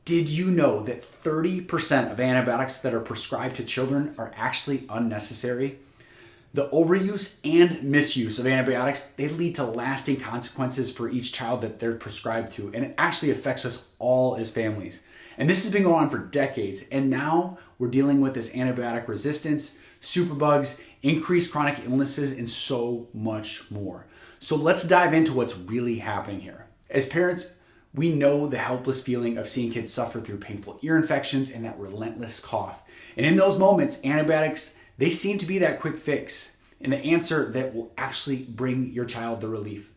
Did you know that 30% of antibiotics that are prescribed to children are actually unnecessary? The overuse and misuse of antibiotics, they lead to lasting consequences for each child that they're prescribed to, and it actually affects us all as families. And this has been going on for decades, and now we're dealing with this antibiotic resistance, superbugs, increased chronic illnesses, and so much more. So let's dive into what's really happening here. As parents, we know the helpless feeling of seeing kids suffer through painful ear infections and that relentless cough. And in those moments, antibiotics, they seem to be that quick fix and the answer that will actually bring your child the relief.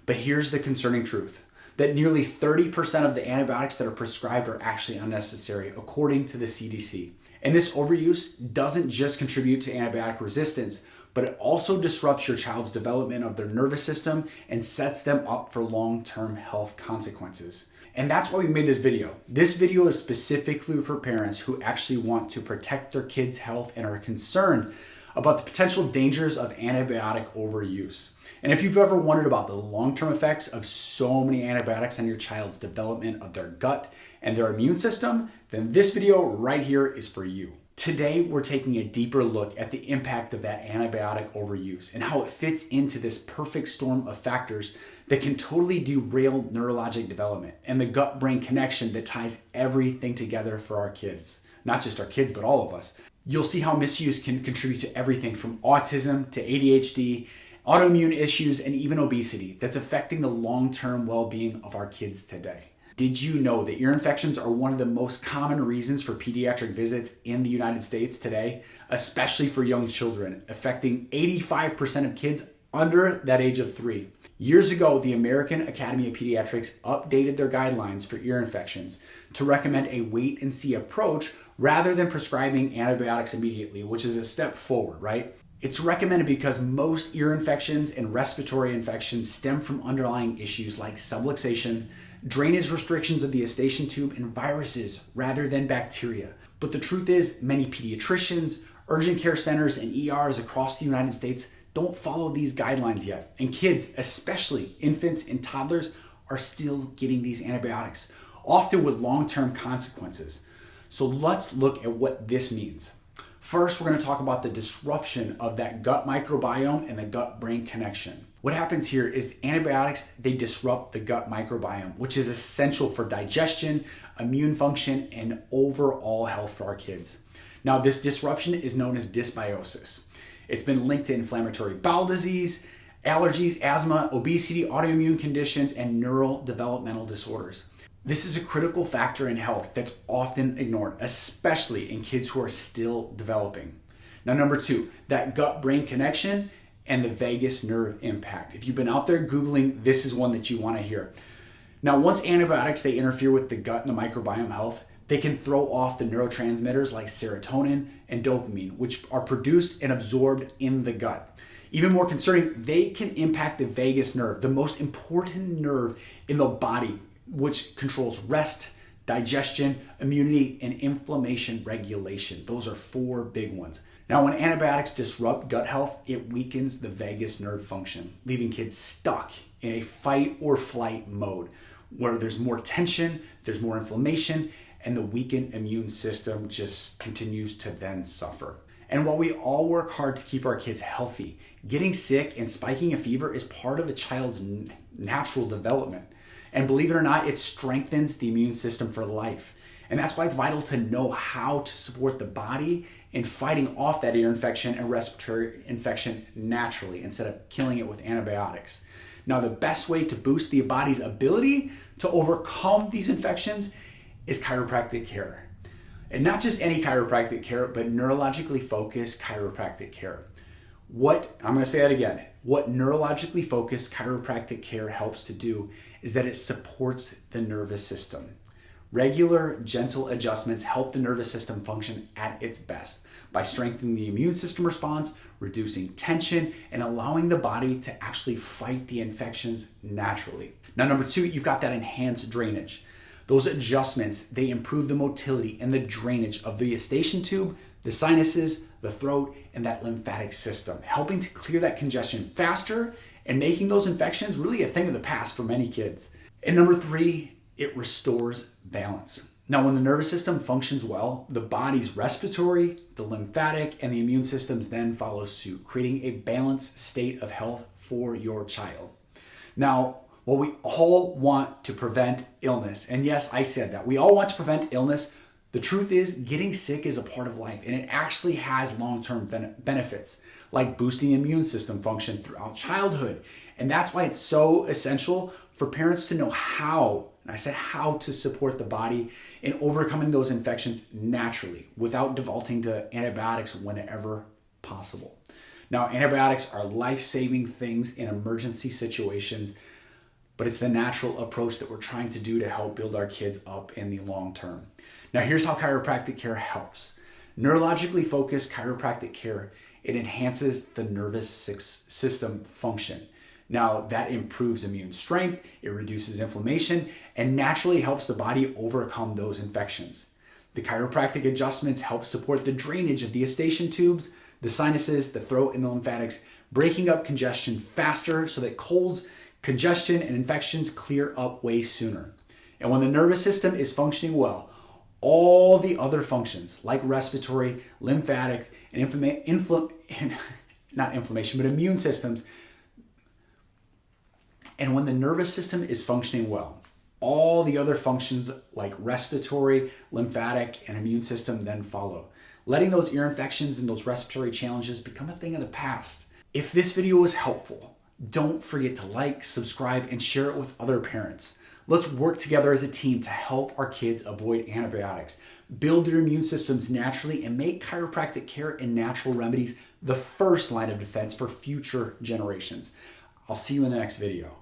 But here's the concerning truth, that nearly 30% of the antibiotics that are prescribed are actually unnecessary, according to the CDC. And this overuse doesn't just contribute to antibiotic resistance, but it also disrupts your child's development of their nervous system and sets them up for long-term health consequences. And that's why we made this video. This video is specifically for parents who actually want to protect their kids' health and are concerned about the potential dangers of antibiotic overuse. And if you've ever wondered about the long-term effects of so many antibiotics on your child's development of their gut and their immune system, then this video right here is for you. Today, we're taking a deeper look at the impact of that antibiotic overuse and how it fits into this perfect storm of factors that can totally derail neurologic development and the gut-brain connection that ties everything together for our kids. Not just our kids, but all of us. You'll see how misuse can contribute to everything from autism to ADHD, autoimmune issues, and even obesity that's affecting the long-term well-being of our kids today. Did you know that ear infections are one of the most common reasons for pediatric visits in the United States today, especially for young children, affecting 85% of kids under that age of 3? Years ago, the American Academy of Pediatrics updated their guidelines for ear infections to recommend a wait-and-see approach rather than prescribing antibiotics immediately, which is a step forward, right? It's recommended because most ear infections and respiratory infections stem from underlying issues like subluxation, drainage restrictions of the eustachian tube, and viruses rather than bacteria. But the truth is, many pediatricians, urgent care centers, and ERs across the United States don't follow these guidelines yet. And kids, especially infants and toddlers, are still getting these antibiotics, often with long-term consequences. So let's look at what this means. First, we're going to talk about the disruption of that gut microbiome and the gut-brain connection. What happens here is antibiotics, they disrupt the gut microbiome, which is essential for digestion, immune function, and overall health for our kids. Now, this disruption is known as dysbiosis. It's been linked to inflammatory bowel disease, allergies, asthma, obesity, autoimmune conditions, and neurodevelopmental disorders. This is a critical factor in health that's often ignored, especially in kids who are still developing. Now, number 2, that gut-brain connection and the vagus nerve impact. If you've been out there Googling, this is one that you want to hear. Now, once antibiotics, they interfere with the gut and the microbiome health, they can throw off the neurotransmitters like serotonin and dopamine, which are produced and absorbed in the gut. Even more concerning, they can impact the vagus nerve, the most important nerve in the body, which controls rest, digestion, immunity, and inflammation regulation. Those are 4 big ones. Now, when antibiotics disrupt gut health, it weakens the vagus nerve function, leaving kids stuck in a fight or flight mode where there's more tension, there's more inflammation, and the weakened immune system just continues to then suffer. And while we all work hard to keep our kids healthy, getting sick and spiking a fever is part of a child's natural development. And believe it or not, it strengthens the immune system for life. And that's why it's vital to know how to support the body in fighting off that ear infection and respiratory infection naturally instead of killing it with antibiotics. Now, the best way to boost the body's ability to overcome these infections is chiropractic care. And not just any chiropractic care, but neurologically-focused chiropractic care. I'm going to say that again. What neurologically-focused chiropractic care helps to do is that it supports the nervous system. Regular, gentle adjustments help the nervous system function at its best by strengthening the immune system response, reducing tension, and allowing the body to actually fight the infections naturally. Now, number 2, you've got that enhanced drainage. Those adjustments, they improve the motility and the drainage of the eustachian tube, the sinuses, the throat, and that lymphatic system, helping to clear that congestion faster and making those infections really a thing of the past for many kids. And number 3, it restores balance. Now, when the nervous system functions well, the body's respiratory, the lymphatic, and the immune systems then follow suit, creating a balanced state of health for your child. Now, while we all want to prevent illness, and yes, I said that, we all want to prevent illness, the truth is getting sick is a part of life, and it actually has long-term benefits, like boosting immune system function throughout childhood. And that's why it's so essential for parents to know how, and I said how, to support the body in overcoming those infections naturally without defaulting to antibiotics whenever possible. Now, antibiotics are life-saving things in emergency situations, but it's the natural approach that we're trying to do to help build our kids up in the long term. Now, here's how chiropractic care helps. Neurologically-focused chiropractic care, it enhances the nervous system function. Now, that improves immune strength, it reduces inflammation, and naturally helps the body overcome those infections. The chiropractic adjustments help support the drainage of the eustachian tubes, the sinuses, the throat, and the lymphatics, breaking up congestion faster so that colds, congestion, and infections clear up way sooner. And when the nervous system is functioning well, all the other functions like respiratory, lymphatic, and immune systems. And when the nervous system is functioning well, all the other functions like respiratory, lymphatic, and immune system then follow, letting those ear infections and those respiratory challenges become a thing of the past. If this video was helpful, don't forget to like, subscribe, and share it with other parents. Let's work together as a team to help our kids avoid antibiotics, build their immune systems naturally, and make chiropractic care and natural remedies the first line of defense for future generations. I'll see you in the next video.